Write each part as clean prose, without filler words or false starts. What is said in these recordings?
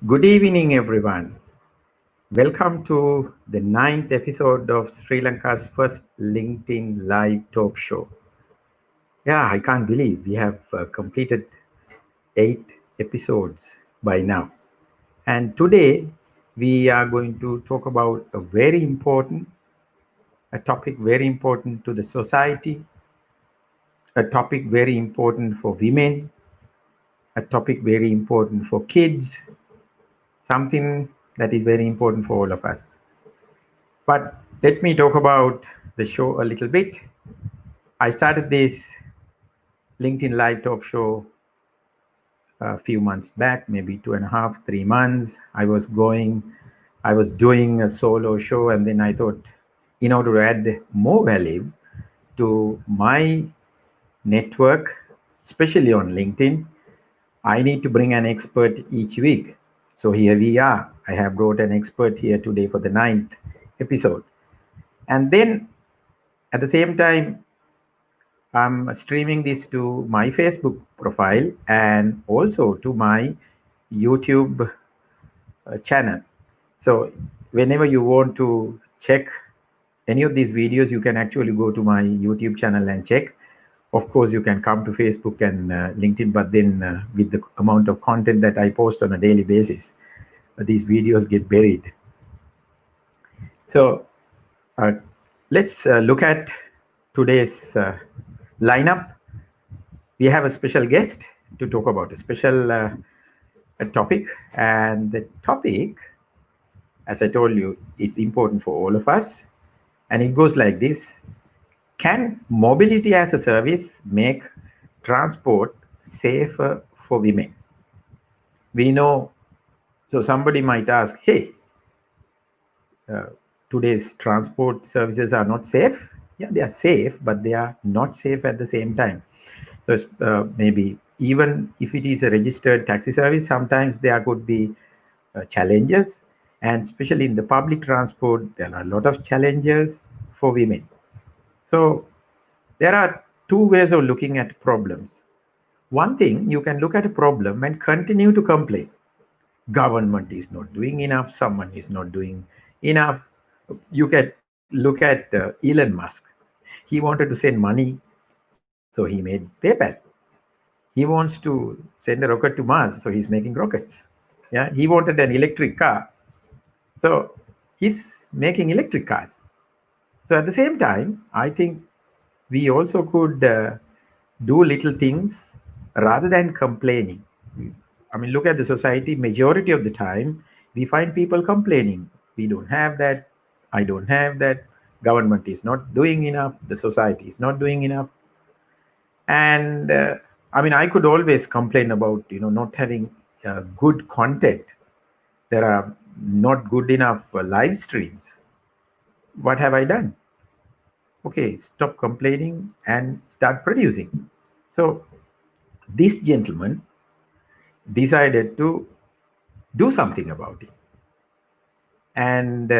Good evening, everyone. Welcome to the ninth episode of Sri Lanka's first LinkedIn live talk show. Yeah, I can't believe we have completed 8 episodes by now. And today we are going to talk about a topic very important to the society, a topic very important for women, a topic very important for kids, something that is very important for all of us. But let me talk about the show a little bit. I started this LinkedIn Live talk show a few months back, maybe 2.5, 3 months. I was doing a solo show, and then I thought, in order to add more value to my network, especially on LinkedIn, I need to bring an expert each week. So here we are. I have brought an expert here today for the ninth episode. And then at the same time, I'm streaming this to my Facebook profile and also to my YouTube channel. So whenever you want to check any of these videos, you can actually go to my YouTube channel and check. Of course, you can come to Facebook and LinkedIn, but then with the amount of content that I post on a daily basis, these videos get buried. So uh, let's look at today's lineup. We have a special guest to talk about a special topic, and the topic, as I told you, it's important for all of us, and it goes like this: can mobility as a service make transport safer for women? We know, so somebody might ask, hey, uh, today's transport services are not safe. Yeah, they are safe, but they are not safe at the same time. So maybe even if it is a registered taxi service, sometimes there could be challenges, and especially in the public transport, there are a lot of challenges for women. So there are two ways of looking at problems. One thing, you can look at a problem and continue to complain. Government is not doing enough, someone is not doing enough. You can look at Elon Musk. He wanted to send money, so he made PayPal. He wants to send a rocket to Mars, so he's making rockets. Yeah, he wanted an electric car, so he's making electric cars. So at the same time, I think we also could do little things rather than complaining. I mean, look at the society. Majority of the time, we find people complaining. We don't have that. I don't have that. Government is not doing enough. The society is not doing enough. And I mean, I could always complain about not having good content. There are not good enough live streams. What have I done? Okay, stop complaining and start producing. So this gentleman decided to do something about it. And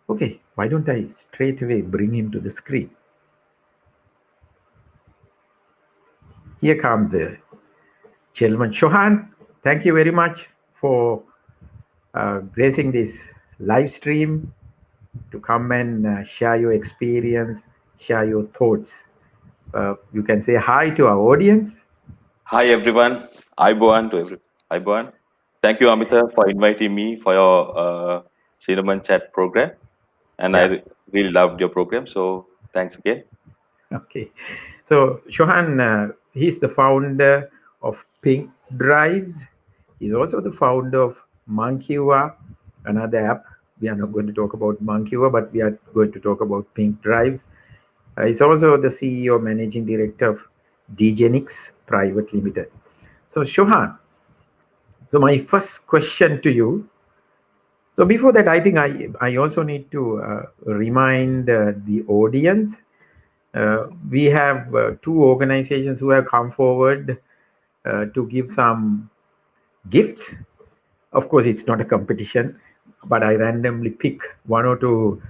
okay, why don't I straight away bring him to the screen? Here comes the gentleman. Shohan, thank you very much for gracing this live stream to come and share your experience, share your thoughts. You can say hi to our audience. Hi everyone, Iboan. Thank you, Amita, for inviting me for your Cinnamon Chat program, and Yeah, really loved your program. So thanks again. okay. So Shohan, he's the founder of Pink Drives. He's also the founder of Monkeywa, another app. We are not going to talk about Monkeywa, but we are going to talk about Pink Drives. He's also the CEO, managing director of Dgenix Private Limited. So Shohan, so my first question to you. So before that, I think I also need to remind the audience. We have two organizations who have come forward to give some gifts. Of course, it's not a competition, but I randomly pick one or two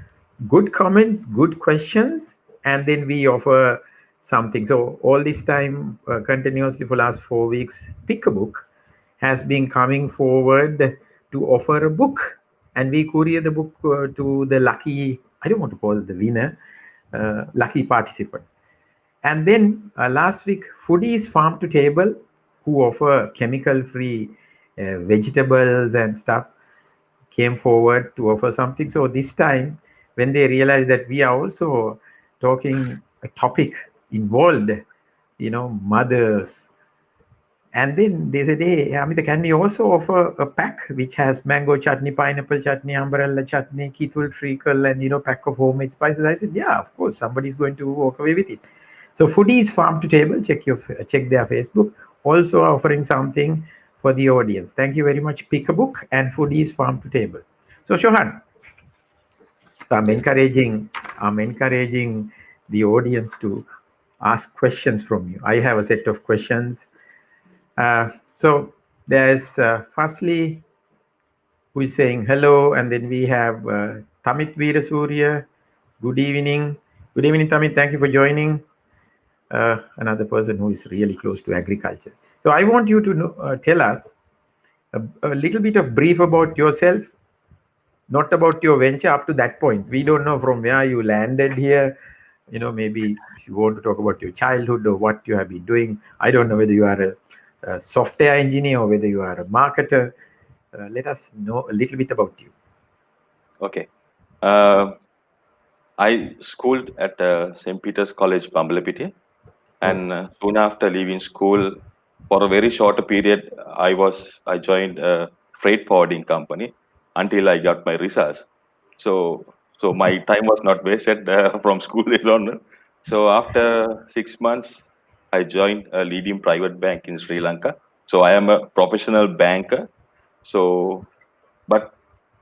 good comments, good questions, and then we offer something. So all this time, continuously for last 4 weeks, pick a book, has been coming forward to offer a book, and we courier the book to the lucky, I don't want to call it the winner, lucky participant. And then last week, Foodies Farm to Table, who offer chemical free vegetables and stuff, came forward to offer something. So this time, when they realized that we are also talking a topic involved, mothers, and then they said, hey, Amita, can we also offer a pack which has mango chutney, pineapple chutney, umbrella chutney, ketul treacle, and, pack of homemade spices? I said, yeah, of course, somebody's going to walk away with it. So Foodies Farm to Table, check their Facebook, also offering something for the audience. Thank you very much, Pick a Book and Foodies Farm to Table. So Shohan, I'm Yes. encouraging the audience to ask questions from you. I have a set of questions. So there's firstly who is saying hello, and then we have Tamit Veerasurya. Good evening. Good evening, Tamit. Thank you for joining. Another person who is really close to agriculture. So I want you to tell us a little bit of brief about yourself, not about your venture up to that point. We don't know from where you landed here. Maybe if you want to talk about your childhood or what you have been doing. I don't know whether you are a software engineer or whether you are a marketer. Let us know a little bit about you. Okay. I schooled at St. Peter's College, Bambalapitiya, and soon after leaving school, for a very short period, I joined a freight forwarding company until I got my results. So my time was not wasted from school days on. So after 6 months, I joined a leading private bank in Sri Lanka. So I am a professional banker. So, but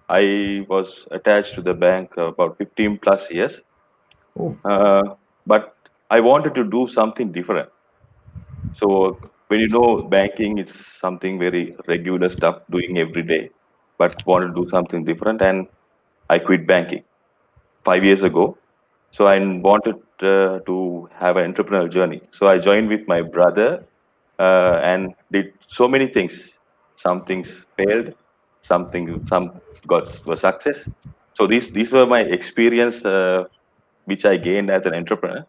I was attached to the bank about 15 plus years. Oh, But I wanted to do something different. So when banking is something very regular stuff doing every day, but wanted to do something different, and I quit banking 5 years ago. So I wanted to have an entrepreneurial journey. So I joined with my brother and did so many things. Some things failed, some were success. So these were my experience, which I gained as an entrepreneur.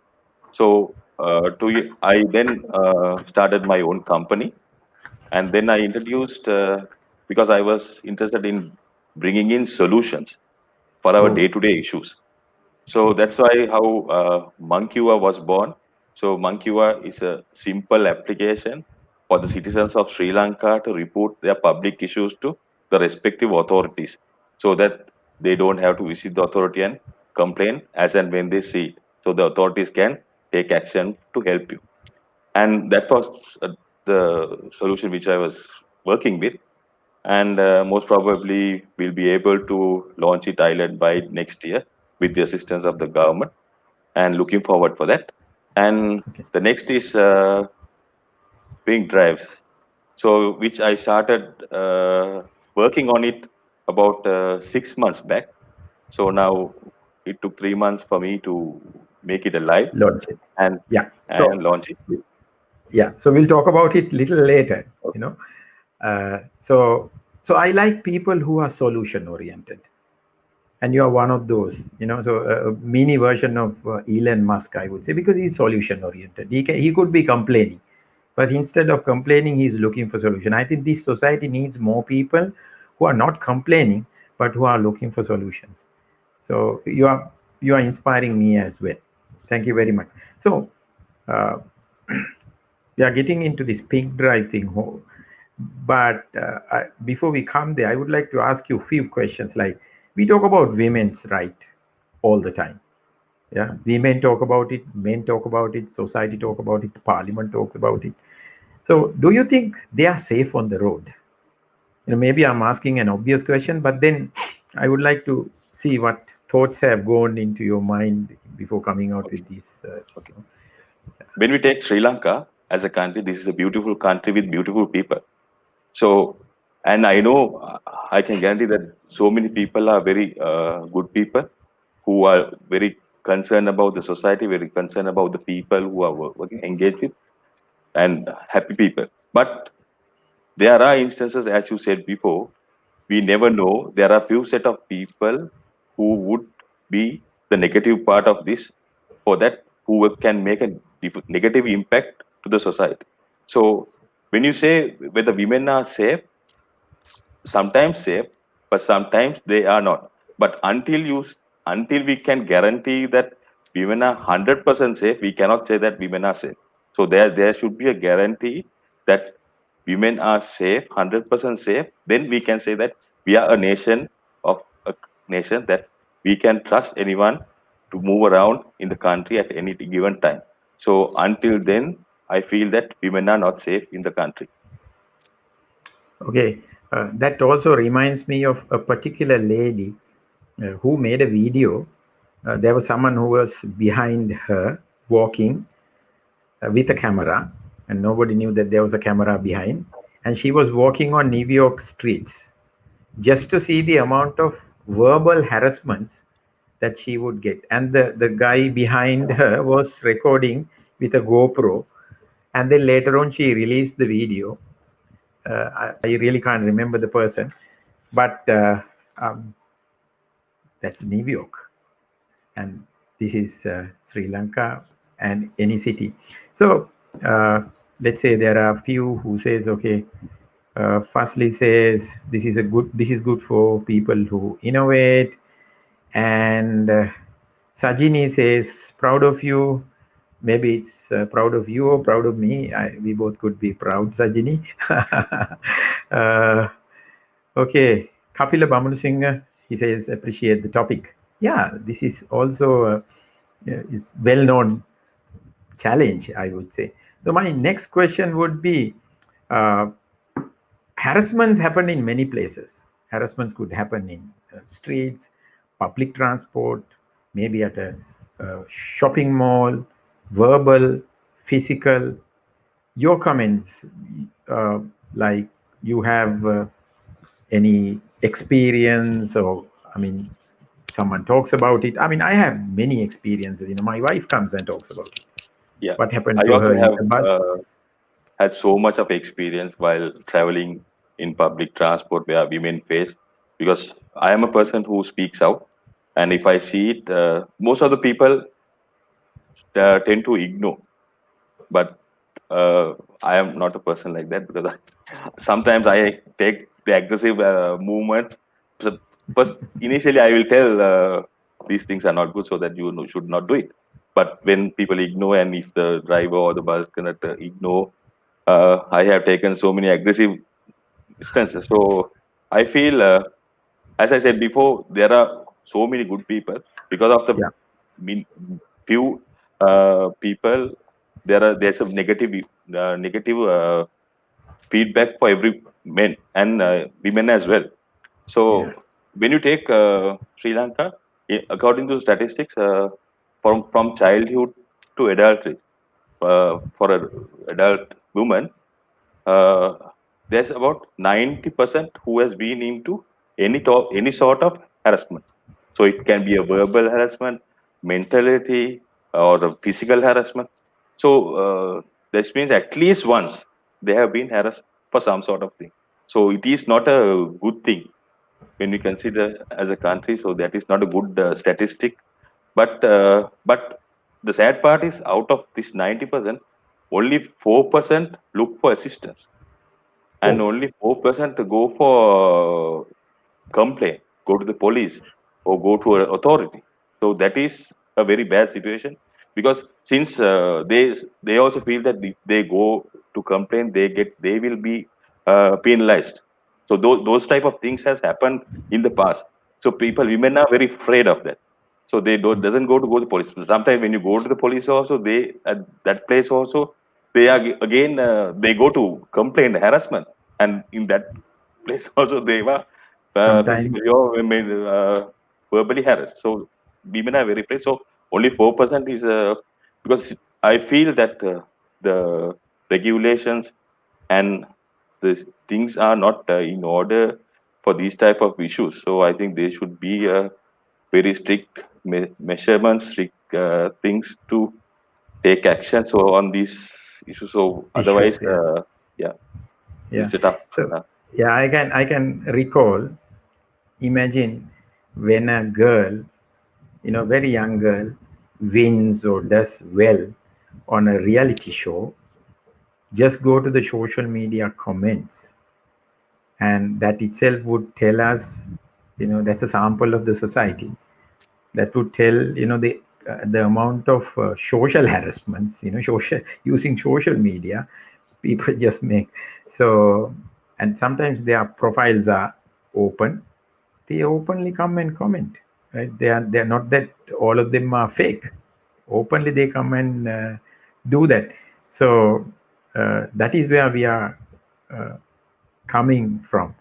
So I then started my own company, and then I introduced because I was interested in bringing in solutions for our oh, day-to-day issues. So that's why how Monkiwa was born. So Monkiwa is a simple application for the citizens of Sri Lanka to report their public issues to the respective authorities, so that they don't have to visit the authority and complain as and when they see it. So the authorities can take action to help you. And that was the solution which I was working with. And most probably we'll be able to launch it island by next year with the assistance of the government, and looking forward for that. And okay. the next is Pink Drives, so which I started working on it about 6 months back. So now it took 3 months for me to make it alive Launch it. and Yeah. and launch it. Yeah. So we'll talk about it little later. Okay. So I like people who are solution oriented, and you are one of those. So a mini version of Elon Musk, I would say, because he's solution oriented. He could be complaining, but instead of complaining, he's looking for solution. I think this society needs more people who are not complaining but who are looking for solutions. So you are inspiring me as well. Thank you very much. So uh, we are getting into this pink drive thing, but before we come there, I would like to ask you a few questions. Like, we talk about women's right all the time. Yeah, women talk about it, men talk about it, society talk about it, parliament talks about it. So do you think they are safe on the road? Maybe I'm asking an obvious question, but then I would like to see what thoughts have gone into your mind before coming out Okay. with these. Okay. When we take Sri Lanka as a country, this is a beautiful country with beautiful people. So, and I know, I can guarantee that so many people are very good people who are very concerned about the society, very concerned about the people who are working, engaged with, and happy people. But there are instances, as you said before, we never know. There are few set of people who would be the negative part of this, for that who can make a negative impact to the society. So when you say whether women are safe, sometimes safe, but sometimes they are not. But until we can guarantee that women are 100% safe, we cannot say that women are safe. So there should be a guarantee that women are safe, 100% safe. Then we can say that we are a nation that we can trust anyone to move around in the country at any given time. So until then, I feel that women are not safe in the country. Okay, that also reminds me of a particular lady who made a video. There was someone who was behind her walking with a camera, and nobody knew that there was a camera behind. And she was walking on New York streets just to see the amount of verbal harassments that she would get. And the guy behind her was recording with a GoPro. And then later on, she released the video. I really can't remember the person, but um, that's New York. And this is Sri Lanka and any city. So let's say there are a few who says, okay, firstly says this is good for people who innovate, and Sajini says proud of you. Maybe it's proud of you or proud of me. We both could be proud, Sajini. Okay, Kapila Bamanusingh, he says appreciate the topic. Yeah, this is also is well-known challenge, I would say. So my next question would be, uh, harassments happen in many places. Harassments could happen in streets, public transport, maybe at a shopping mall, verbal, physical. Your comments, uh, like you have any experience, or I mean, someone talks about it. I mean, I have many experiences. My wife comes and talks about it. Yeah, What happened I to also her in have the bus? had so much of experience while traveling in public transport where women face, because I am a person who speaks out, and if I see it, most of the people tend to ignore. But I am not a person like that, because sometimes I take the aggressive movements. So first, initially, I will tell these things are not good, so that you should not do it. But when people ignore, and if the driver or the bus conductor ignore, I have taken so many aggressive instances. So I feel, as I said before, there are so many good people because of the Yeah, mean, few people. There's a negative feedback for every men and women as well. yeah. So when you take Sri Lanka, according to statistics, from childhood to adulthood, for an adult woman, uh, there's about 90% who has been into any sort of harassment. So it can be a verbal harassment, mentality, or the physical harassment. So this means at least once they have been harassed for some sort of thing. So it is not a good thing when we consider as a country. So that is not a good statistic. But the sad part is, out of this 90%, only 4% look for assistance, and Oh, only 4% go for complaint, go to the police, or go to an authority. So that is a very bad situation, because since they also feel that if they go to complain, they will be penalized. So those type of things has happened in the past. So women are very afraid of that. So they doesn't go to police. Sometimes when you go to the police also, they at that place also, they are again they go to complain harassment, and in that place also they were sometimes. physically or verbally harassed. So women are very afraid. So only 4% is because I feel that the regulations and the things are not in order for these type of issues. So I think there should be a very strict measurements, strict things to take action. So on these issues. So otherwise, Issues, yeah. yeah. Yeah. It's a tough. So yeah, I can recall. Imagine when a girl, very young girl, wins or does well on a reality show. Just go to the social media comments, and that itself would tell us, that's a sample of the society. That would tell, the amount of social harassments, social using social media people just make. So, and sometimes their profiles are open. They openly come and comment, right? They are not that all of them are fake. Openly they come and do that. So that is where we are uh, coming from.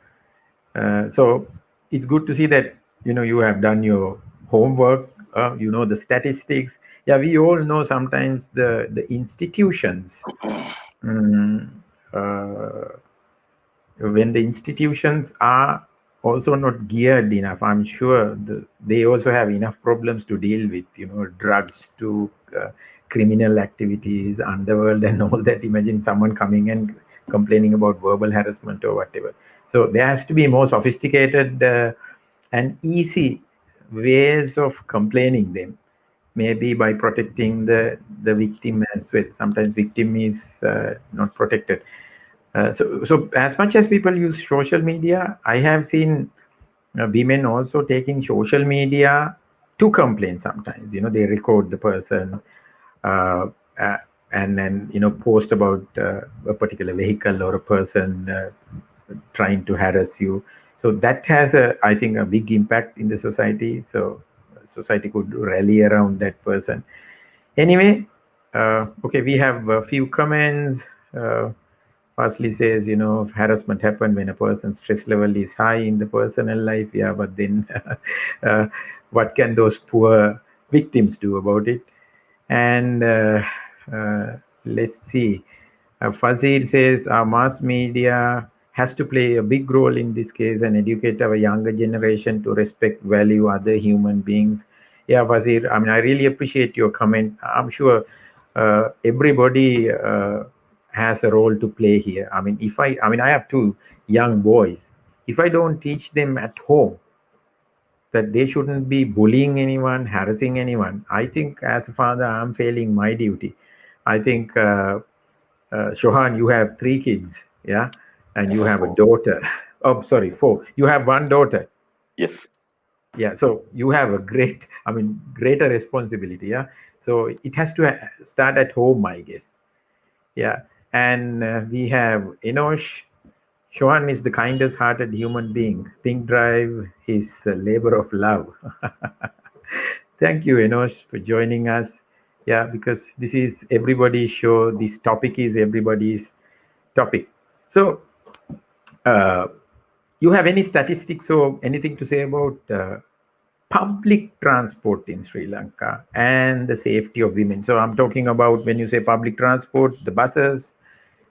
So it's good to see that you have done your homework. The statistics. Yeah, we all know sometimes the institutions. mm, uh, when the institutions are also not geared enough, I'm sure they also have enough problems to deal with, drugs to criminal activities, underworld, and all that. Imagine someone coming and complaining about verbal harassment or whatever. So there has to be more sophisticated and easy ways of complaining them, maybe by protecting the victim as well. Sometimes victim is not protected. So as much as people use social media, I have seen women also taking social media to complain. Sometimes, they record the person, uh, uh, and then post about a particular vehicle or a person trying to harass you. So that has I think, a big impact in the society. So society could rally around that person. Anyway, okay, we have a few comments. Firstly says, harassment happen when a person's stress level is high in the personal life. Yeah, but then uh, what can those poor victims do about it? And uh, let's see. Fazil says our mass media has to play a big role in this case and educate our younger generation to respect, value other human beings. Yeah, Fazil, I mean, I really appreciate your comment. I'm sure everybody has a role to play here. I mean, I have two young boys. If I don't teach them at home that they shouldn't be bullying anyone, harassing anyone, I think as a father, I'm failing my duty. I think, Shohan, you have three kids, yeah, and you have a Oh, daughter. Oh, sorry, four. You have one daughter. yes. Yeah, so you have a greater responsibility. Yeah, so it has to start at home, I guess. Yeah, and we have Enosh. Shohan is the kindest hearted human being. Pink Drive is a labor of love. Thank you, Enosh, for joining us. Yeah, because this is everybody's show. This topic is everybody's topic. So, uh, you have any statistics or anything to say about public transport in Sri Lanka and the safety of women? So, I'm talking about when you say public transport, the buses,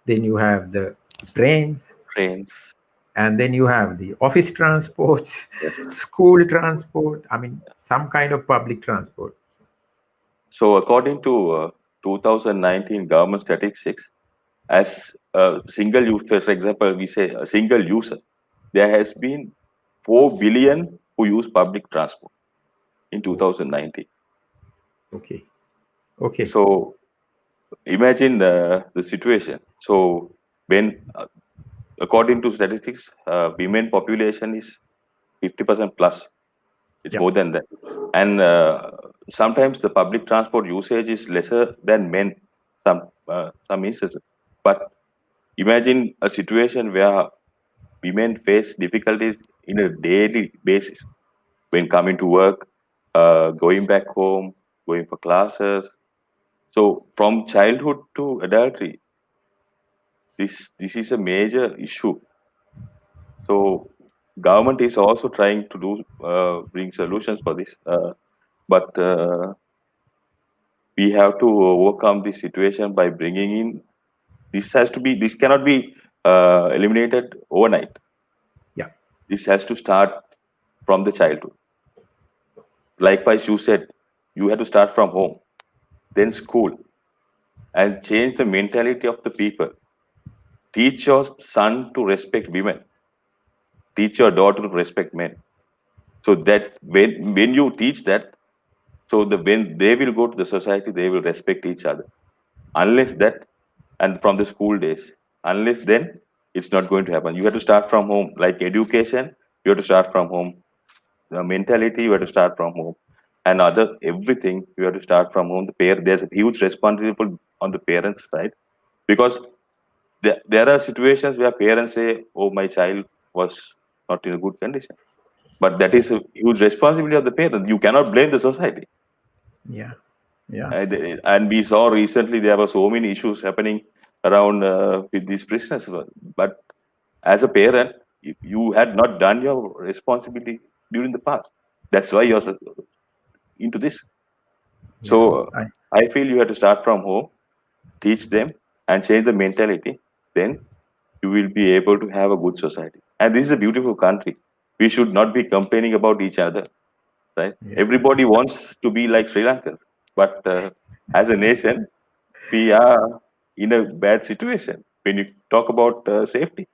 then you have the trains, Trains. and then you have the office transports, Yes. school transport. I mean, some kind of public transport. So according to 2019 government statistics, as a single use, for example, we say a single user, there has been 4 billion who use public transport in Oh, 2019. okay, okay, So imagine the situation. So when, according to statistics, women population is 50% plus. It's yeah, more than that. And sometimes the public transport usage is lesser than men, some instances. But imagine a situation where women face difficulties in a daily basis when coming to work, going back home, going for classes. So from childhood to adultery, this is a major issue. So government is also trying to do bring solutions for this, but we have to overcome this situation by bringing in. This cannot be eliminated overnight. yeah, This has to start from the childhood. Likewise, you said you had to start from home, then school, and change the mentality of the people. teach your son to respect women, teach your daughter to respect men. So that when you teach that, so when they will go to the society, they will respect each other. Unless that, and from the school days, unless then, it's not going to happen. You have to start from home. Like education, you have to start from home. The mentality, you have to start from home, and other everything you have to start from home. There's a huge responsibility on the parents' side, because there are situations where parents say, "Oh, my child was not in a good condition," but that is a huge responsibility of the parent. You cannot blame the society. Yeah. Yeah. And we saw recently there were so many issues happening around with these prisoners. But as a parent, you had not done your responsibility during the past. That's why you're into this. Yeah. So I feel you have to start from home, teach them, and change the mentality. Then you will be able to have a good society. And this is a beautiful country. We should not be complaining about each other, right? Yeah. Everybody wants to be like Sri Lankans, but as a nation, we are in a bad situation when you talk about safety.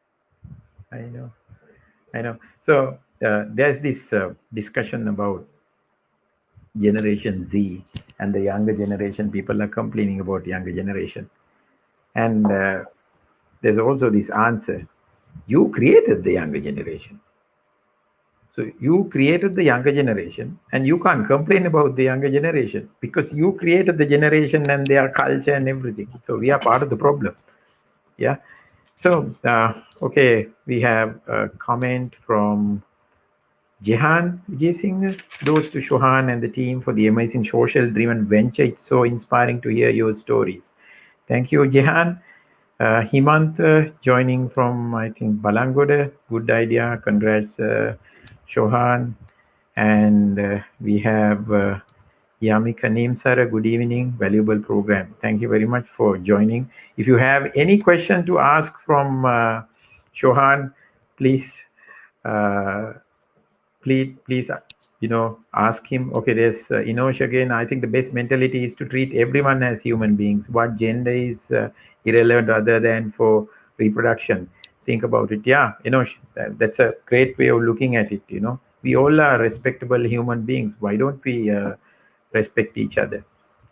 I know. I know. So there's this discussion about Generation Z and the younger generation. People are complaining about younger generation, and there's also this answer: you created the younger generation. So you created the younger generation, and you can't complain about the younger generation because you created the generation and their culture and everything. So we are part of the problem. Yeah. So okay, we have a comment from Jehan Vijay Singh. Those to Shohan and the team for the amazing social-driven venture. It's so inspiring to hear your stories. Thank you, Jehan. Himant joining from, I think, Balangoda. Good idea. Congrats, Shohan. And we have Yamika Neemsara. Good evening. Valuable program. Thank you very much for joining. If you have any question to ask from Shohan, please, please, ask him. Okay, there's Inosh again. I think the best mentality is to treat everyone as human beings. What gender is irrelevant other than for reproduction. Think about it. Yeah, Inosh, that's a great way of looking at it. We all are respectable human beings. Why don't we respect each other?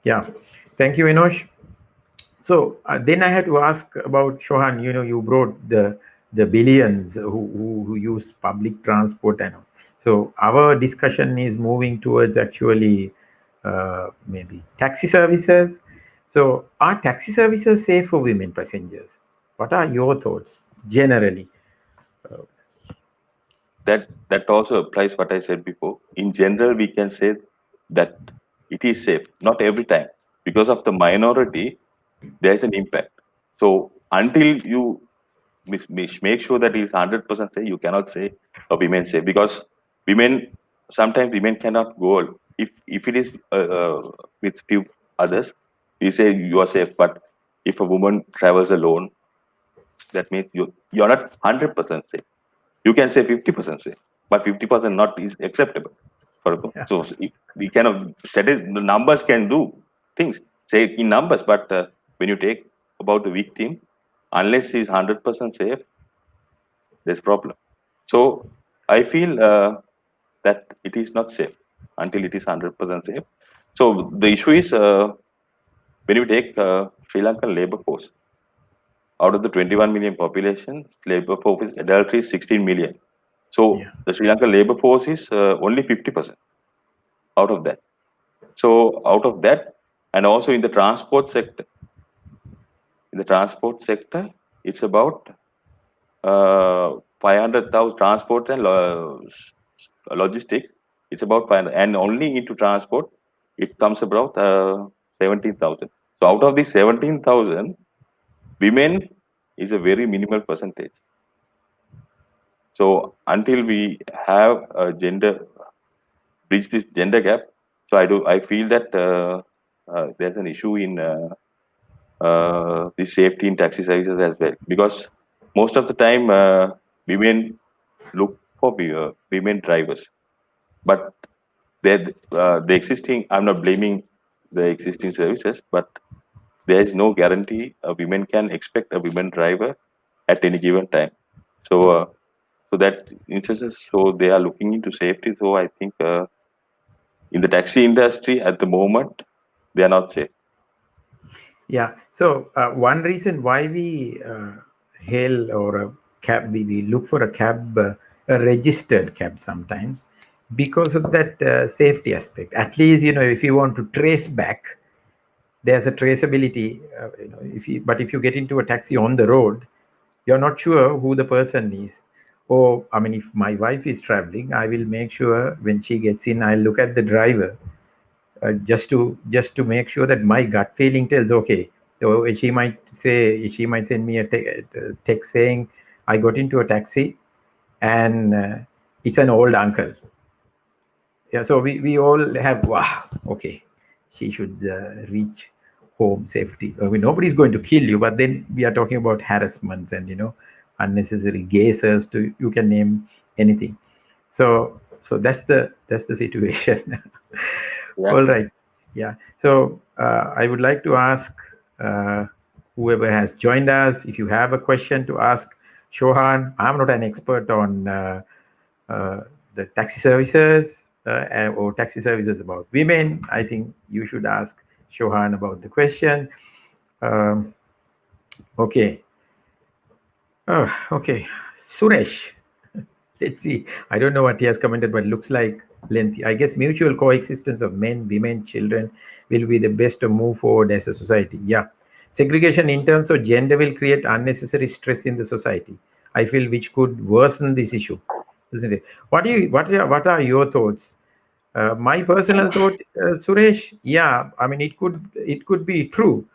Yeah. Thank you, Inosh. So then I had to ask about Shohan. You brought the billions who use public transport and all. So our discussion is moving towards actually maybe taxi services. So are taxi services safe for women passengers? What are your thoughts generally? That also applies what I said before. In general, we can say that it is safe. Not every time, because of the minority, there's an impact. So until you make sure that it's 100% safe, you cannot say a women safe, because women sometimes women cannot go. If it is with few others, we say you are safe. But if a woman travels alone, that means you're not 100% safe. You can say 50% safe, but 50% not is acceptable. Yeah. So if we cannot the numbers can do things, say in numbers, but when you take about the victim, unless he's 100% safe, there's problem. So I feel that it is not safe until it is 100% safe. So the issue is when you take Sri Lankan labor force, out of the 21 million population, labor force adultery is 16 million. So Yeah. the Sri Lankan labor force is only 50% out of that. So out of that, and also in the transport sector, it's about 500,000 transport and logistics. It's about 500, and only into transport, it comes about 17,000. So out of these 17,000, women is a very minimal percentage. So until we have a bridge this gender gap, so I feel that there's an issue in the safety in taxi services as well, because most of the time women look for women drivers, but the existing, I'm not blaming the existing services, but there is no guarantee a women can expect a women driver at any given time. So that instances, so they are looking into safety. So I think in the taxi industry at the moment, they are not safe. Yeah. So one reason why we hail or a cab, we look for a cab, a registered cab sometimes, because of that safety aspect. At least, if you want to trace back, there's a traceability. But if you get into a taxi on the road, you're not sure who the person is. Or, I mean, if my wife is traveling, I will make sure when she gets in, I'll look at the driver, just to make sure that my gut feeling tells, okay. So she might send me a text saying, I got into a taxi and it's an old uncle. Yeah, so we all have, wow, okay, she should reach home safety. I mean, nobody's going to kill you, but then we are talking about harassments and unnecessary gazers. To you can name anything. So that's the situation. Yeah. All right. Yeah. So I would like to ask uh, whoever has joined us, if you have a question to ask Shohan. I'm not an expert on the taxi services or taxi services about women. I think you should ask Shohan about the question. Um, okay. Okay. Suresh. Let's see. I don't know what he has commented, but looks like lengthy. I guess mutual coexistence of men, women, children will be the best to move forward as a society. Yeah. Segregation in terms of gender will create unnecessary stress in the society. I feel which could worsen this issue, isn't it? What are your thoughts? My personal thought, Suresh. Yeah, I mean it could be true,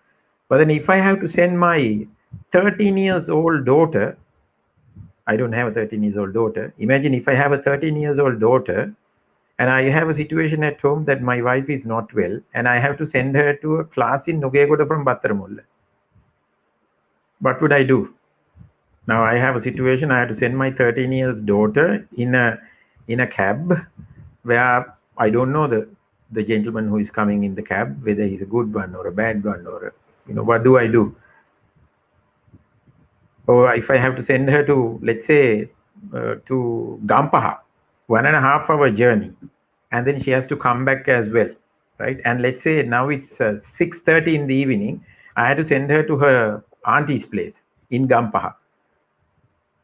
but then if I have to send my 13 years old daughter, I don't have a 13 years old daughter. Imagine if I have a 13 years old daughter and I have a situation at home that my wife is not well and I have to send her to a class in Nugegoda from Battaramulla. What would I do? Now I have a situation I have to send my 13 years daughter in a cab where I don't know the gentleman who is coming in the cab, whether he's a good one or a bad one, or what do I do? Or if I have to send her to, let's say, to Gampaha, 1.5 hour journey, and then she has to come back as well, right? And let's say now it's 6:30 in the evening. I had to send her to her auntie's place in Gampaha.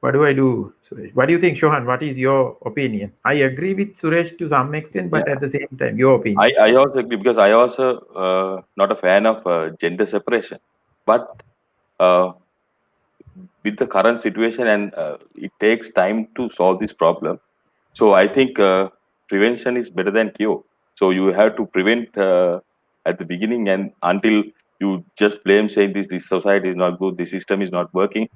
What do I do, Suresh? What do you think, Shohan? What is your opinion? I agree with Suresh to some extent, but Yeah. at the same time, your opinion. I also agree because I also not a fan of gender separation, but uh, with the current situation and it takes time to solve this problem. So I think prevention is better than cure. So you have to prevent at the beginning, and until you just blame saying this society is not good, this system is not working.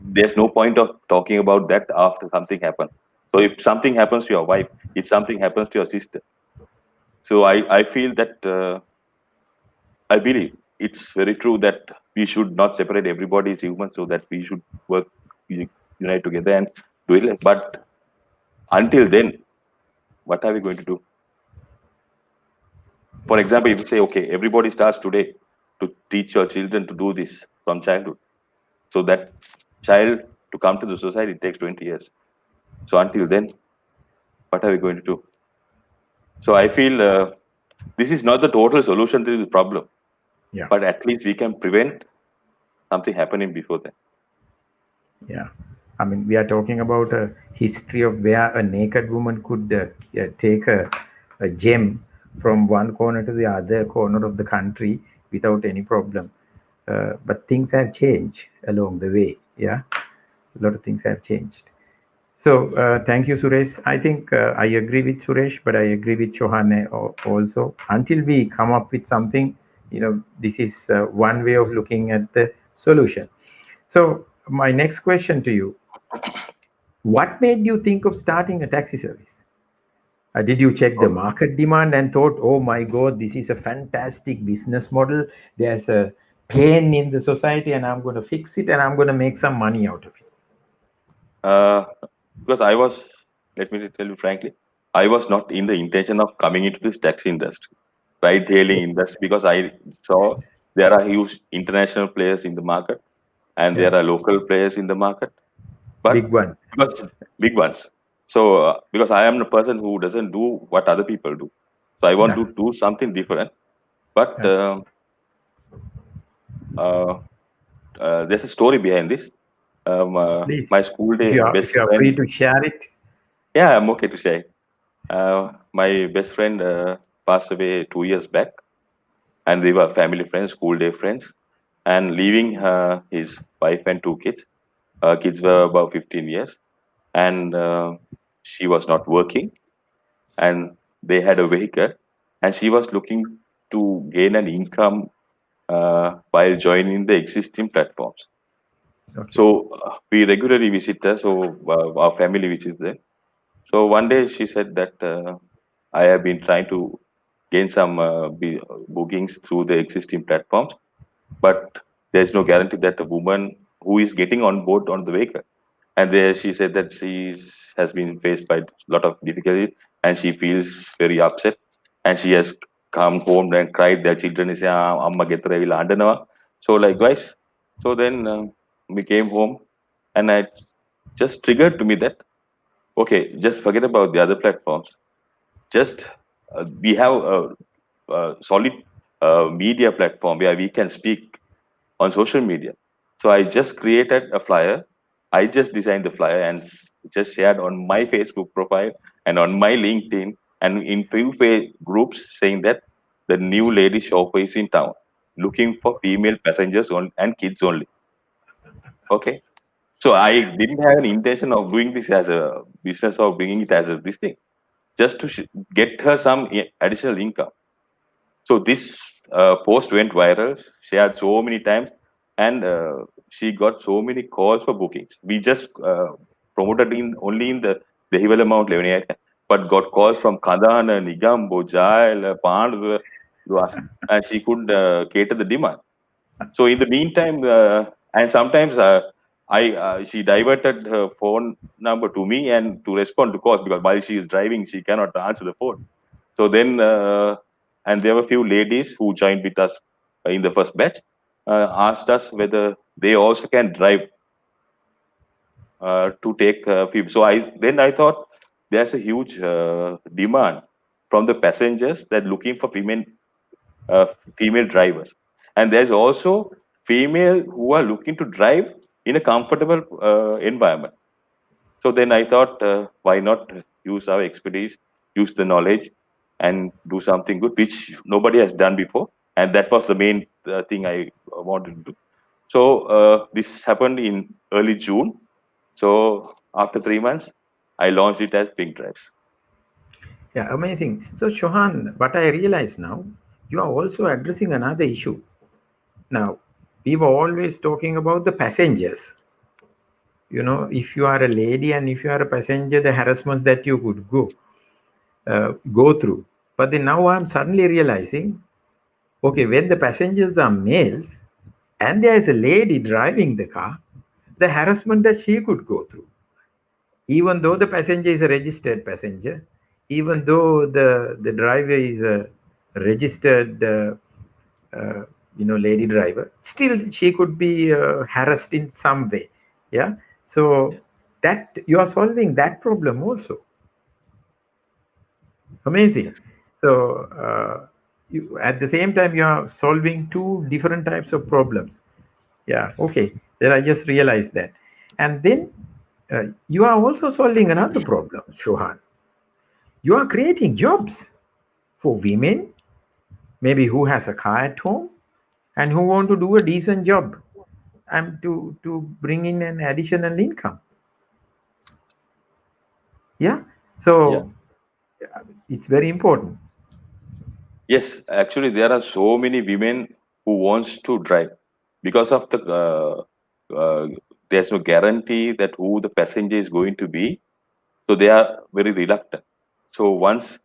There's no point of talking about that after something happens. So if something happens to your wife, if something happens to your sister, so I feel that I believe it's very true that we should not separate. Everybody is human, so that we should work unite together and do it. But until then, what are we going to do? For example, if you say, okay, everybody starts today to teach your children to do this from childhood, so that child to come to the society it takes 20 years. So until then, what are we going to do? So I feel this is not the total solution to the problem, Yeah, but at least we can prevent something happening before then. yeah. I mean, we are talking about a history of where a naked woman could take a gem from one corner to the other corner of the country without any problem. But things have changed along the way. Yeah, a lot of things have changed. So thank you, Suresh. I think I agree with Suresh, but I agree with Chohane also. Until we come up with something, this is one way of looking at the solution. So my next question to you: what made you think of starting a taxi service? Did you check the Oh, market demand and thought, oh my God, this is a fantastic business model? There's a pain in the society, and I'm going to fix it, and I'm going to make some money out of it. Uh, because let me tell you frankly, I was not in the intention of coming into this taxi industry, ride hailing industry, because I saw there are huge international players in the market, and Yeah. there are local players in the market, but Big ones. because big ones. So because I am the person who doesn't do what other people do, so I want Yeah. to do something different. But Yeah. uh, there's a story behind this. Please, My school if day you are best free friend. to share it. Yeah, I'm okay to say. My best friend passed away 2 years back, and they were family friends, school day friends, and leaving his wife and two kids. Kids were about 15 years, and she was not working, and they had a vehicle, and she was looking to gain an income while joining the existing platforms. Okay. So we regularly visit her, so our family visits there. So one day she said that I have been trying to gain some bookings through the existing platforms, but there's no guarantee that the woman who is getting on board on the vehicle. And there she said that has been faced by a lot of difficulties, and she feels very upset. And she has come home and cried. Their children is Amma Getra Andanawa. So likewise. So then we came home, and I just triggered to me that okay, just forget about the other platforms. Just we have a solid media platform where we can speak on social media. So I just created a flyer. I just designed the flyer and just shared on my Facebook profile and on my LinkedIn and in few groups saying that the new lady shop is in town, looking for female passengers and kids only. Okay. So I didn't have an intention of doing this as a business or bringing it as a this thing, just to get her some additional income. So this post went viral, shared so many times, and she got so many calls for bookings. We just promoted in only in the Dehiwala Mount Leone area, but got calls from Kadana, Nigambo, Jail, Pands, and she could cater the demand. So in the meantime, and sometimes I she diverted her phone number to me and to respond to calls because while she is driving, she cannot answer the phone. So then, and there were a few ladies who joined with us in the first batch, asked us whether they also can drive to take people. So I thought there's a huge demand from the passengers that looking for uh, female drivers, and there's also female who are looking to drive in a comfortable environment. So then I thought, why not use our expertise, use the knowledge, and do something good, which nobody has done before. And that was the main thing I wanted to do. So this happened in early June. So after 3 months, I launched it as Pink Drives. Yeah, amazing. So, Shohan, what I realize now, you are also addressing another issue. Now, we were always talking about the passengers. If you are a lady and if you are a passenger, the harassments that you could go through. But then now I'm suddenly realizing, okay, when the passengers are males and there is a lady driving the car, the harassment that she could go through, even though the passenger is a registered passenger, even though the driver is a registered uh, lady driver, still she could be harassed in some way. Yeah. So that you are solving that problem also. Amazing. Yes. So at the same time you are solving two different types of problems. Yeah. Okay. Then I just realized that. And then you are also solving another problem, Shohan. You are creating jobs for women, maybe who has a car at home and who want to do a decent job and to bring in an additional income. Yeah. Yeah. So it's very important. Yes. Actually, there are so many women who wants to drive because of the there's no guarantee that who the passenger is going to be, so they are very reluctant. So once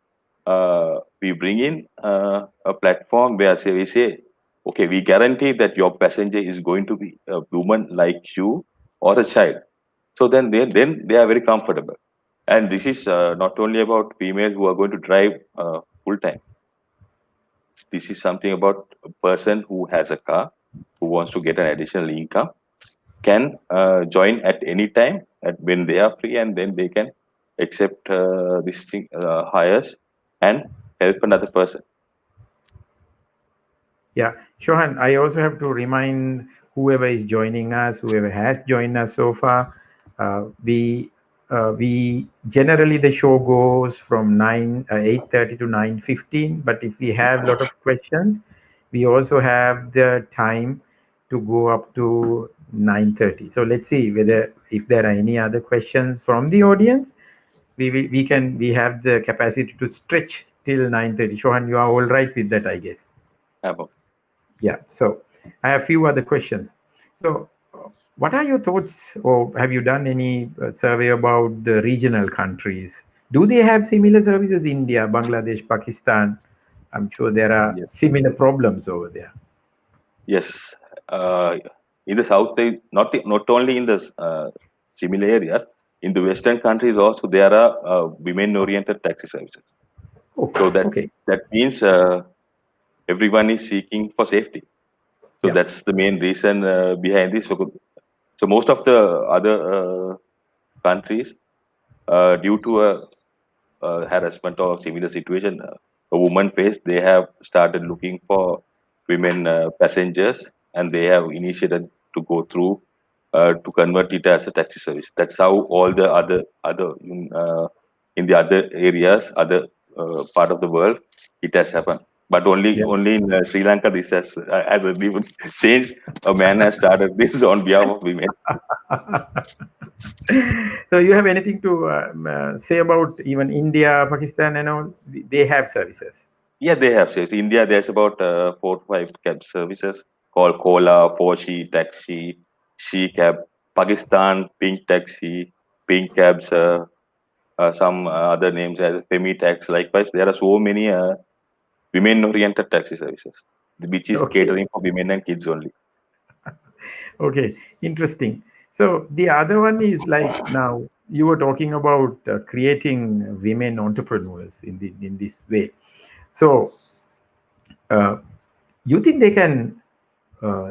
we bring in a platform where we say, okay, we guarantee that your passenger is going to be a woman like you or a child. So then they are very comfortable. And this is not only about females who are going to drive full time. This is something about a person who has a car, who wants to get an additional income, can join at any time at when they are free, and then they can accept this thing hires and help another person. Yeah, Shohan, I also have to remind whoever is joining us, whoever has joined us so far, we generally the show goes from 8:30 to 9:15. But if we have a lot of questions, we also have the time to go up to 9:30. So let's see whether if there are any other questions from the audience, we have the capacity to stretch till 9:30. Shohan, you are all right with that, I guess. Okay. Yeah, so I have a few other questions. So, what are your thoughts, or have you done any survey about the regional countries? Do they have similar services? India, Bangladesh, Pakistan? I'm sure there are Yes. similar problems over there. Yes. Uh, in the south, not only in the similar areas, in the western countries also there are women-oriented taxi services. Oh, So okay. that means everyone is seeking for safety. So Yeah. that's the main reason behind this. So most of the other countries, due to a harassment or similar situation a woman faced, they have started looking for women passengers, and they have initiated to go through to convert it as a taxi service. That's how all the other in the other areas, other part of the world, it has happened. But Yeah. only in Sri Lanka this has even changed. A man has started this on behalf of women. So, you have anything to say about even India, Pakistan, and all? They have services. Yeah, they have service. India, there's about 4 to 5 cab services called Kola, Poshi, Taxi, She Cab. Pakistan, Pink Taxi, Pink Cabs, some other names as Femi Tax. Likewise, there are so many women-oriented taxi services, which is Okay. catering for women and kids only. Okay, interesting. So the other one is like now you were talking about creating women entrepreneurs in this way. So uh, you think they can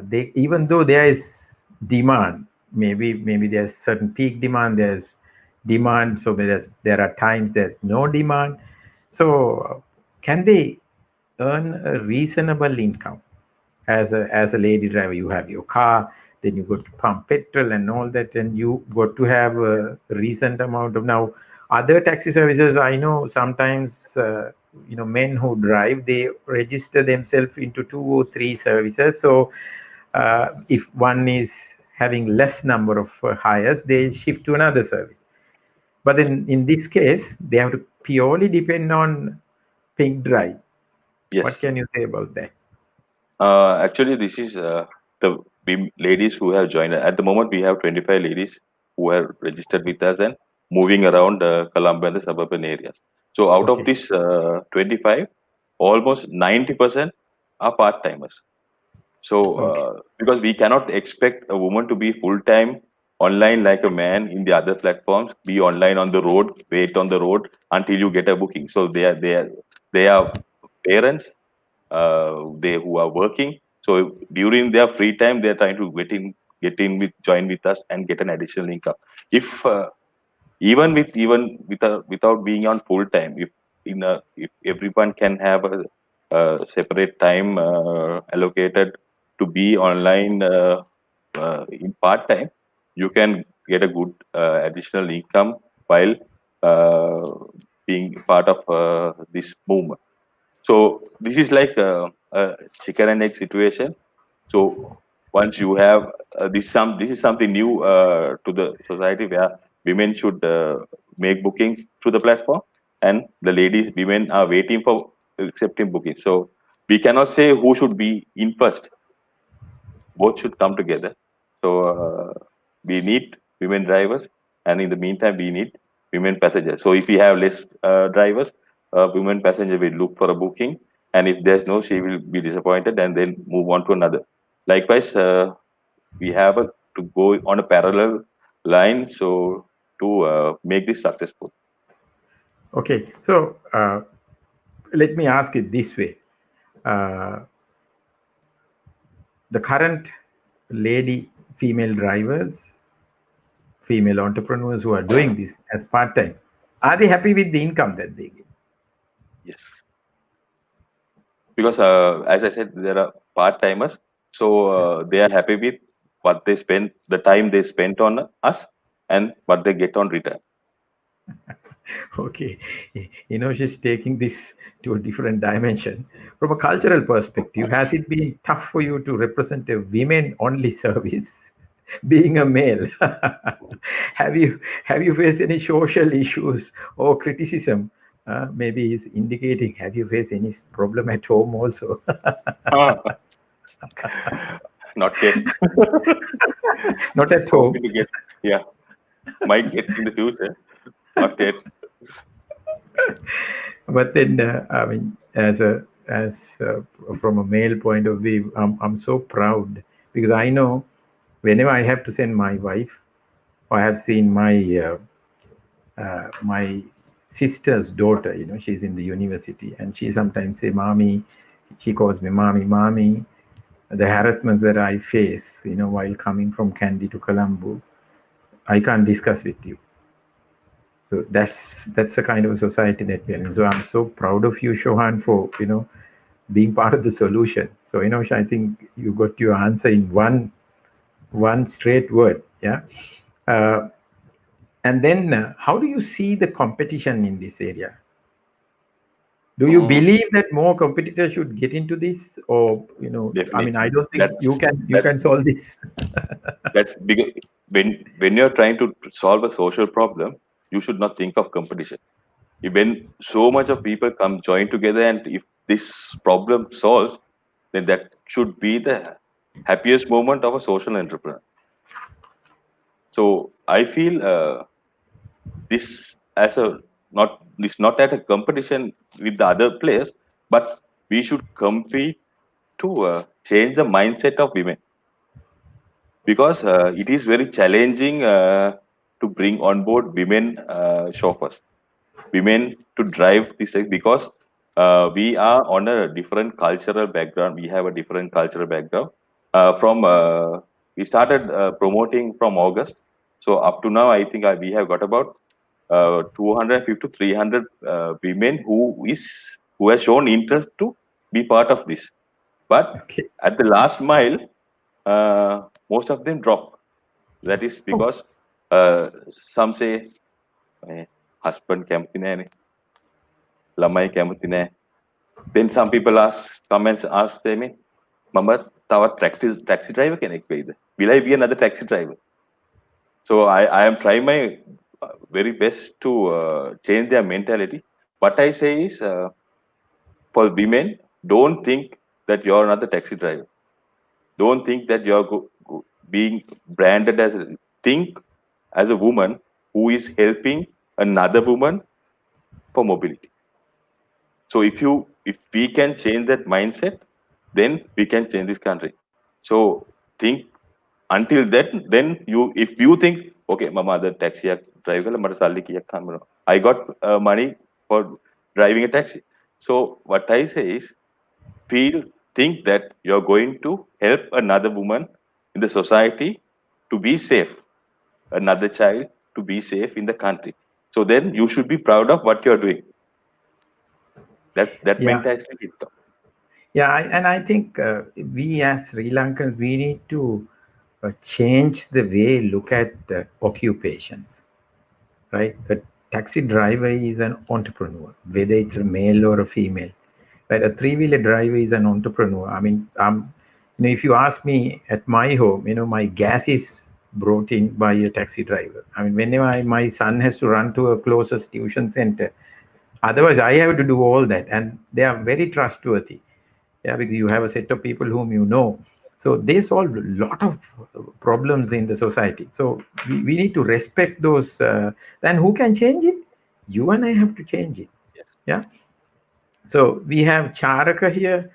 they even though there is demand, maybe there's certain peak demand, there's demand, so there are times there's no demand. So can they earn a reasonable income? As a lady driver, you have your car, then you got to pump petrol and all that, and you got to have a recent amount of. Now other taxi services, I know sometimes men who drive, they register themselves into 2 or 3 services. So if one is having less number of hires, they shift to another service. But then in this case, they have to purely depend on Pink Drive. Yes. What can you say about that? Actually, this is the ladies who have joined. At the moment, we have 25 ladies who have registered with us and moving around Colombo and the suburban areas. So out of Okay. this 25, almost 90% are part-timers. So Okay. because we cannot expect a woman to be full-time online like a man in the other platforms, be online on the road, wait on the road until you get a booking. So they are parents, they who are working. So during their free time, they're trying to join with us and get an additional income. If without being on full time, if everyone can have a separate time allocated to be online in part time, you can get a good additional income while uh, being part of this movement. So this is like a chicken and egg situation. So once you have this is something new to the society, where women should make bookings through the platform, and the women are waiting for accepting bookings. So we cannot say who should be in first. Both should come together. So we need women drivers, and in the meantime, we need women passengers. So if we have less drivers, women passenger will look for a booking, and if there's no, she will be disappointed and then move on to another. Likewise, we have to go on a parallel line, so to make this successful. Okay. So let me ask it this way. Uh, the current lady female drivers, female entrepreneurs who are doing this as part time, are they happy with the income that they get? Yes, because as I said, there are part timers, so they are happy with what they spend, the time they spent on us, and what they get on return. Okay, she's taking this to a different dimension. From a cultural perspective, has it been tough for you to represent a women-only service, being a male? Have you faced any social issues or criticism? Maybe he's indicating, have you faced any problem at home also? Not yet. Not at home. Hoping to get, yeah, might get in the future. Not yet. But then I mean, as from a male point of view, I'm so proud because I know whenever I have to send my wife, or I have seen my sister's daughter, she's in the university, and she sometimes say mommy, she calls me mommy. The harassments that I face, while coming from Kandy to Colombo, I can't discuss with you. So that's a kind of a society that we're in. So I'm so proud of you, Shohan, for being part of the solution. So I think you got your answer in one straight word. Yeah. uh, and then how do you see the competition in this area? Do you Mm, believe that more competitors should get into this, or I mean, I definitely. don't think you That's can you that can solve this. that's because when you're trying to solve a social problem, you should not think of competition. When so much of people come join together, and if this problem solves, then that should be the happiest moment of a social entrepreneur. So I feel this as a not this not at a competition with the other players, but we should compete to change the mindset of women, because it is very challenging to bring on board women chauffeurs, women to drive this thing, because we are on a different cultural background. We have a different cultural background. From We started promoting from August, so up to now, I think we have got about 250 to 300 women who has shown interest to be part of this. But Okay. at the last mile, most of them drop. That is Oh, because some say, "Eh, husband කැමති නෑනේ, ළමයි කැමති නෑ." Then some people ask me, "Mama, තවත් taxi driver කෙනෙක් වෙයිද? Will I be another taxi driver?" So I am trying my very best to change their mentality. What I say is, for women, don't think that you're another taxi driver. Don't think that you're being branded as think as a woman who is helping another woman for mobility. So if we can change that mindset, then we can change this country. So think until then if you think, okay, mama the taxi driver මට සල්ලි කීයක් හම්බ වෙනවා. I got money for driving a taxi. So what I say is, think that you're going to help another woman in the society to be safe, another child to be safe in the country. So then you should be proud of what you're doing. That yeah. mentality hit top. Yeah, and I think we as Sri Lankans, we need to change the way look at occupations, right? A taxi driver is an entrepreneur, whether it's a male or a female, right? A three-wheeler driver is an entrepreneur. I mean, if you ask me at my home, my gas is brought in by a taxi driver. I mean, whenever my son has to run to a closest tuition center, otherwise I have to do all that, and they are very trustworthy. Yeah, because you have a set of people whom so they solve a lot of problems in the society. So we need to respect those. And who can change it? You and I have to change it. Yes. Yeah. So we have Charaka here,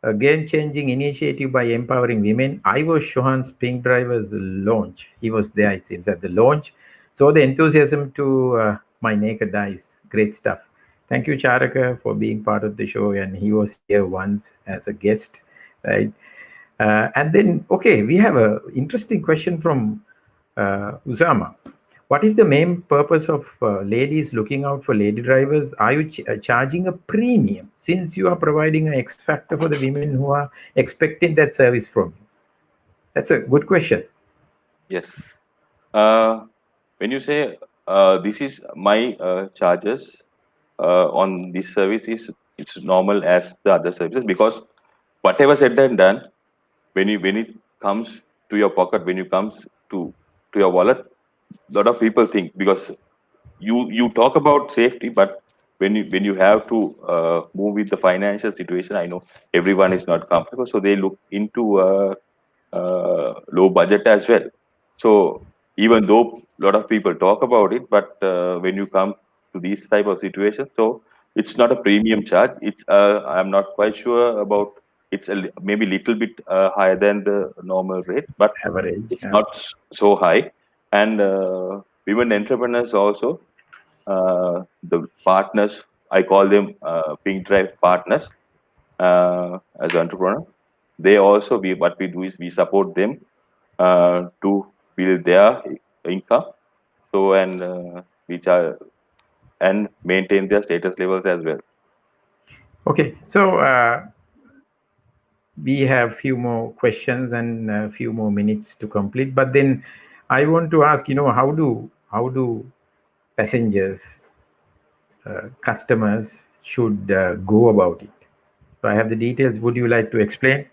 a game-changing initiative by empowering women. I was Shohan's Pink Driver's launch. He was there, it seems, at the launch. So the enthusiasm to my naked eyes. Great stuff. Thank you, Charaka, for being part of the show. And he was here once as a guest, right? And then, okay, we have a interesting question from Usama. What is the main purpose of ladies looking out for lady drivers? Are you charging a premium since you are providing an X factor for the women who are expecting that service from you? That's a good question. Yes. When you say this is my charges on this service is it's normal as the other services, because whatever said and done, when it comes to your pocket, when you comes to your wallet, lot of people think, because you talk about safety, but when you have to move with the financial situation, I know everyone is not comfortable, so they look into low budget as well. So even though a lot of people talk about it, but when you come to these type of situations, so it's not a premium charge. It's I'm not quite sure about. It's maybe little bit higher than the normal rates, but Average. it's not so high. And women entrepreneurs also, the partners, I call them Pink Drive partners as entrepreneur. They also, what we do is we support them to build their income, so and which are and maintain their status levels as well. Okay, so we have few more questions and a few more minutes to complete. But then I want to ask, how do passengers, customers should go about it? So I have the details. Would you like to explain?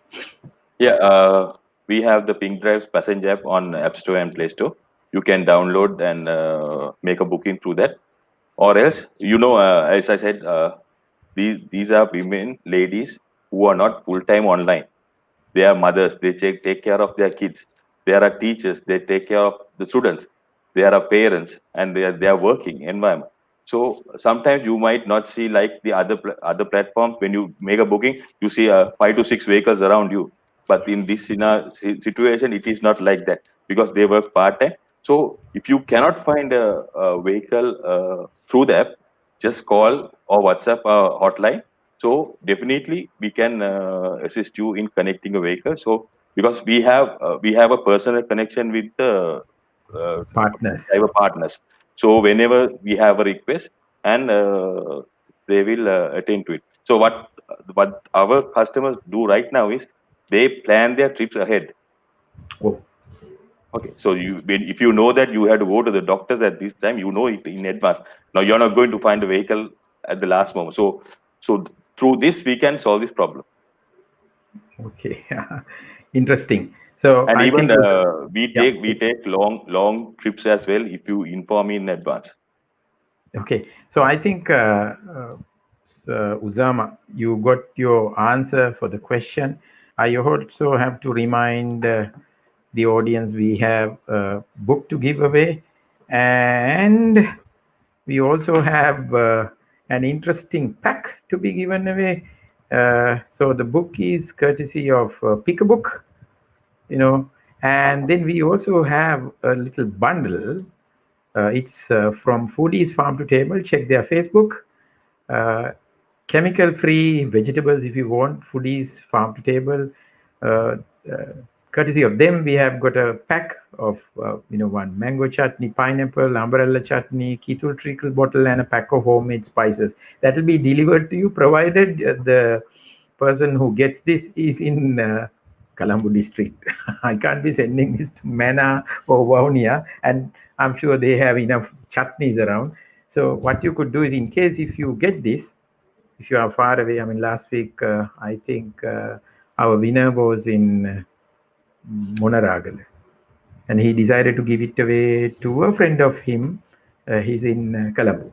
Yeah, we have the Pink Drive's passenger app on App Store and Play Store. You can download and make a booking through that, or else, as I said, these are women, ladies who are not full time online. They are mothers. They take care of their kids. There are teachers. They take care of the students. There are parents, and they are working environment. So sometimes you might not see like the other platforms. When you make a booking, you see 5 to 6 vehicles around you. But in this situation, it is not like that, because they work part time. So if you cannot find a vehicle through the app, just call or WhatsApp hotline, so definitely we can assist you in connecting a vehicle. So because we have a personal connection with the uh, Partners. driver partners. So whenever we have a request, and they will attend to it. So what our customers do right now is they plan their trips ahead. Oh, Okay, so if you know that you have to go to the doctors at this time, you know it in advance. Now you're not going to find a vehicle at the last moment. So through this we can solve this problem. okay. Interesting. So And I even think, we yeah. take long trips as well if you inform me in advance. Okay, so I think, Usama, you got your answer for the question. I also have to remind the audience we have a book to give away, and we also have an interesting pack to be given away. So the book is courtesy of Pick a Book, and then we also have a little bundle. It's from Foodies Farm to Table. Check their Facebook. Uh, Chemical free vegetables, if you want, Foodies Farm to Table. Uh, uh, Courtesy of them, we have got a pack of, one mango chutney, pineapple, umbrella chutney, ketul treacle bottle, and a pack of homemade spices. That will be delivered to you, provided the person who gets this is in Colombo district. I can't be sending this to Mana or Vaunia, and I'm sure they have enough chutneys around. So what you could do is, in case if you get this, if you are far away, I mean, last week, I think our winner was in Monaragal, and he decided to give it away to a friend of him. He's in Colombo.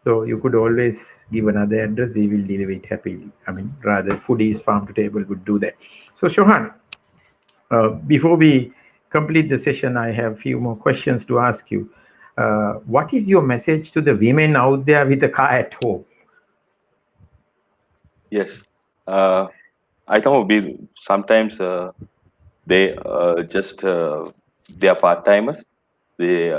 So you could always give another address. We will deliver it happily. I mean, rather, Foodies Farm to Table would do that. So, Shohan, before we complete the session, I have a few more questions to ask you. What is your message to the women out there with a car at home? Yes, uh, I know we sometimes they are part timers. They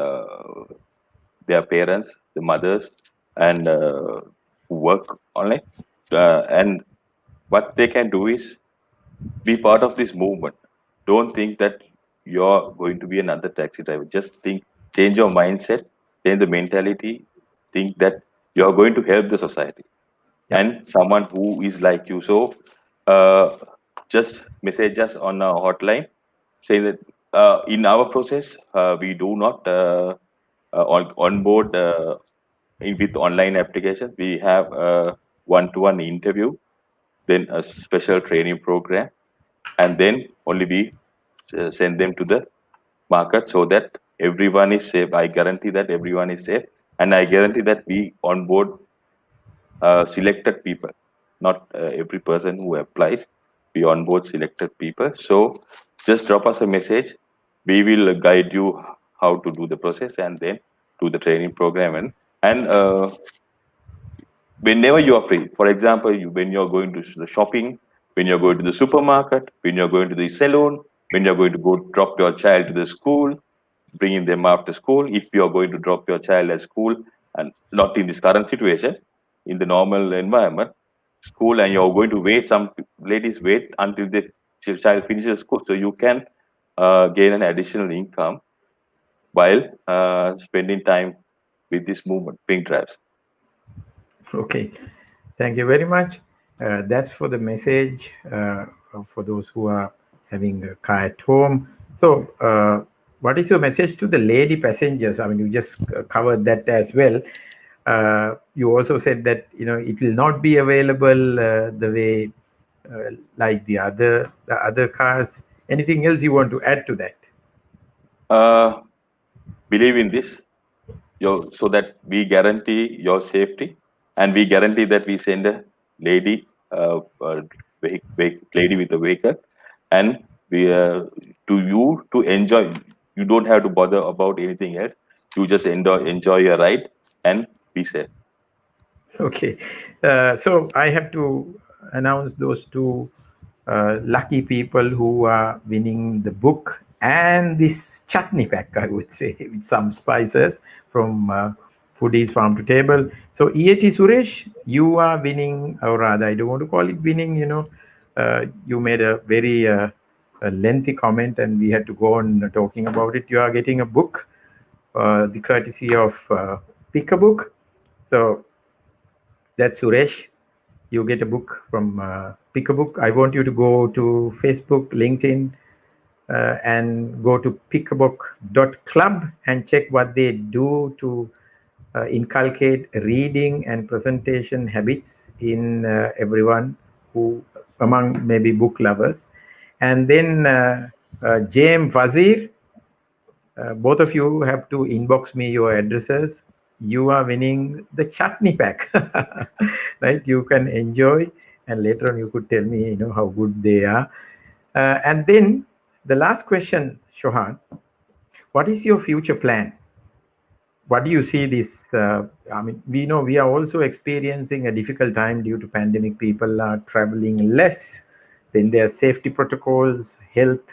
their parents, the mothers, and who work online. And what they can do is Be part of this movement. Don't think that you're going to be another taxi driver. Just think, change your mindset, change the mentality, think that you're going to help the society Yep. and someone who is like you. So uh, just message us on our hotline, say that in our process, we do not onboard with online applications. We have a one-to-one interview, then a special training program, and then only we send them to the market so that everyone is safe. I guarantee that everyone is safe, and I guarantee that we onboard selected people, not every person who applies. We onboard selected people. So just drop us a message. We will guide you how to do the process and then do the training program. And whenever you are free, for example, when you're going to the shopping, when you're going to the supermarket, when you're going to the salon, when you're going to go drop your child to the school, bringing them after school, if you're going to drop your child at school, and not in this current situation, in the normal environment, school, and you're going to wait, some ladies wait until the child finishes school, so you can gain an additional income while spending time with this movement, pink drives. Okay. Thank you very much. That's for the message for those who are having a car at home. So, what is your message to the lady passengers? I mean, you just covered that as well. You also said that it will not be available the way like the other cars. Anything else you want to add to that? uh, Believe in this, so that we guarantee your safety, and we guarantee that we send a lady, lady with a vehicle, and we to you to enjoy. You don't have to bother about anything else. You just enjoy your ride and be safe. Okay. So I have to announce those two lucky people who are winning the book and this chutney pack, I would say, with some spices from Foodies Farm to Table. So EAT Suresh, you are winning, or rather, I don't want to call it winning, you made a very a lengthy comment and we had to go on talking about it. You are getting a book, the courtesy of Pick a Book. So that's Suresh. You get a book from Pick a Book. I want you to go to Facebook, LinkedIn, and go to pickabook.club and check what they do to inculcate reading and presentation habits in everyone who, among maybe book lovers. And then JM Wazir, both of you have to inbox me your addresses. You are winning the chutney pack, right? You can enjoy, and later on you could tell me, how good they are. And then the last question, Shohan, what is your future plan? What do you see this? I mean, we know we are also experiencing a difficult time due to pandemic. People are traveling less. Then there are safety protocols, health,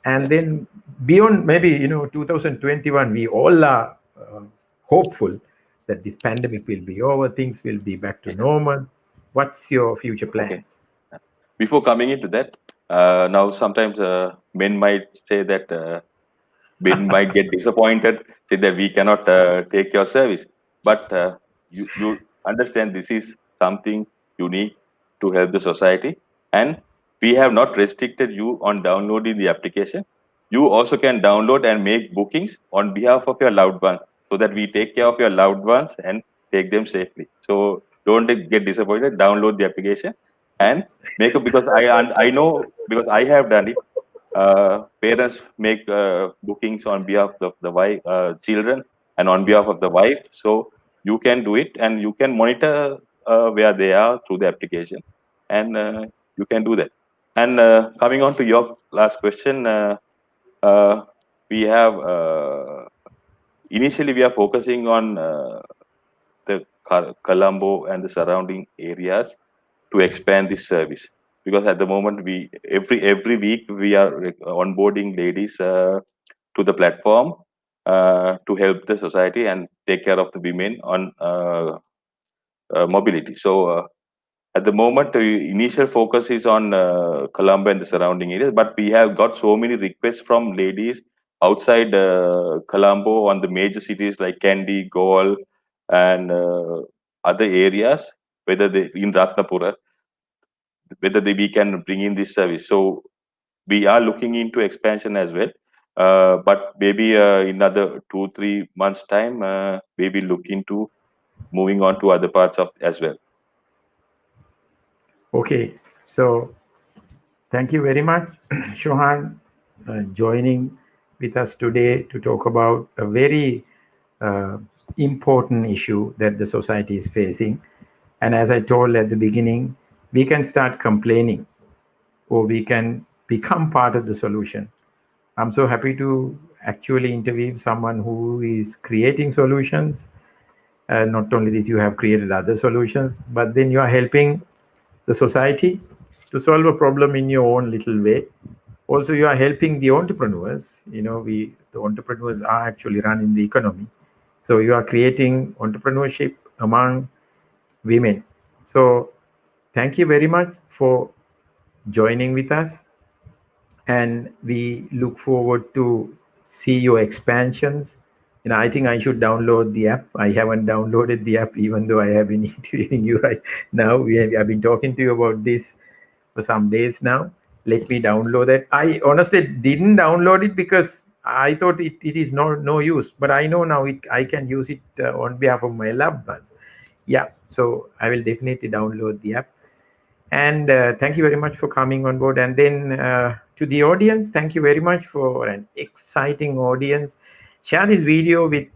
and Yes. then beyond maybe 2021 we all are hopeful that this pandemic will be over, things will be back to normal. What's your future Okay. plans? Before coming into that, now sometimes men might say that men might get disappointed, say that we cannot take your service. But you understand this is something unique to help the society, and we have not restricted you on downloading the application. You also can download and make bookings on behalf of your loved ones, so that we take care of your loved ones and take them safely. So don't get disappointed. Download the application and make a, because I know, because I have done it. Parents make bookings on behalf of the wife, children, and on behalf of the wife. So you can do it, and you can monitor where they are through the application, and you can do that. And coming on to your last question, uh, we have initially we are focusing on the Colombo and the surrounding areas to expand this service, because at the moment we every week we are onboarding ladies to the platform to help the society and take care of the women on mobility. So At the moment, initial focus is on Colombo and the surrounding areas, but we have got so many requests from ladies outside Colombo on the major cities like Kandy, Goa, and other areas, whether they in Ratnapura, whether we can bring in this service. So we are looking into expansion as well. But maybe in another 2-3 months time, we will look into moving on to other parts of as well. Okay, so thank you very much, Shohan, joining with us today to talk about a very important issue that the society is facing. And as I told at the beginning, we can start complaining or we can become part of the solution. I'm so happy to actually interview someone who is creating solutions. Not only this, you have created other solutions, but then you are helping the society to solve a problem in your own little way. Also, you are helping the entrepreneurs. The entrepreneurs are actually running the economy. So you are creating entrepreneurship among women. So thank you very much for joining with us, and we look forward to see your expansions. I think I should download the app. I haven't downloaded the app, even though I have been interviewing you right now. I've been talking to you about this for some days now. Let me download it. I honestly didn't download it because I thought it is no use, but I know now I can use it on behalf of my loved ones. Yeah, so I will definitely download the app. And thank you very much for coming on board. And then to the audience, thank you very much for an exciting audience. Share this video with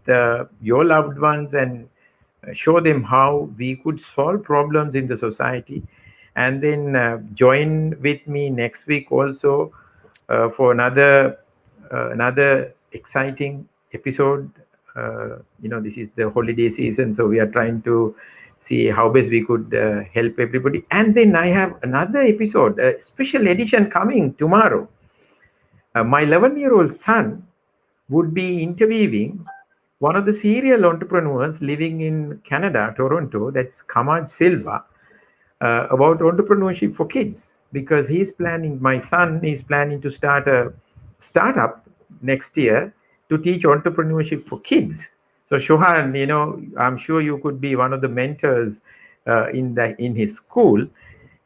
your loved ones and show them how we could solve problems in the society. And then join with me next week also for another exciting episode. This is the holiday season, so we are trying to see how best we could help everybody. And then I have another episode, a special edition coming tomorrow. My 11-year-old son would be interviewing one of the serial entrepreneurs living in Canada, Toronto, that's Kamaj Silva, about entrepreneurship for kids, because my son is planning to start a startup next year to teach entrepreneurship for kids. So Shohan, I'm sure you could be one of the mentors in his school,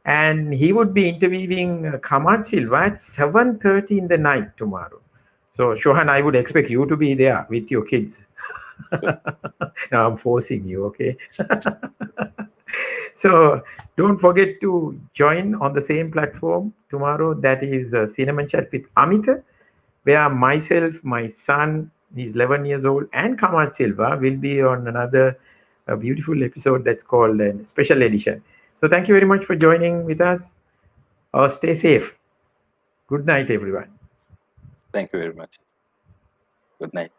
and he would be interviewing Kamaj Silva at 7:30 in the night tomorrow. So Shohan, I would expect you to be there with your kids. Now I'm forcing you, okay? So don't forget to join on the same platform tomorrow. That is Cinnamon Chat with Amita, where myself, my son, he's 11 years old, and Kamal Silva will be on another beautiful episode that's called a special edition. So thank you very much for joining with us. Stay safe. Good night, everyone. Thank you very much. Good night.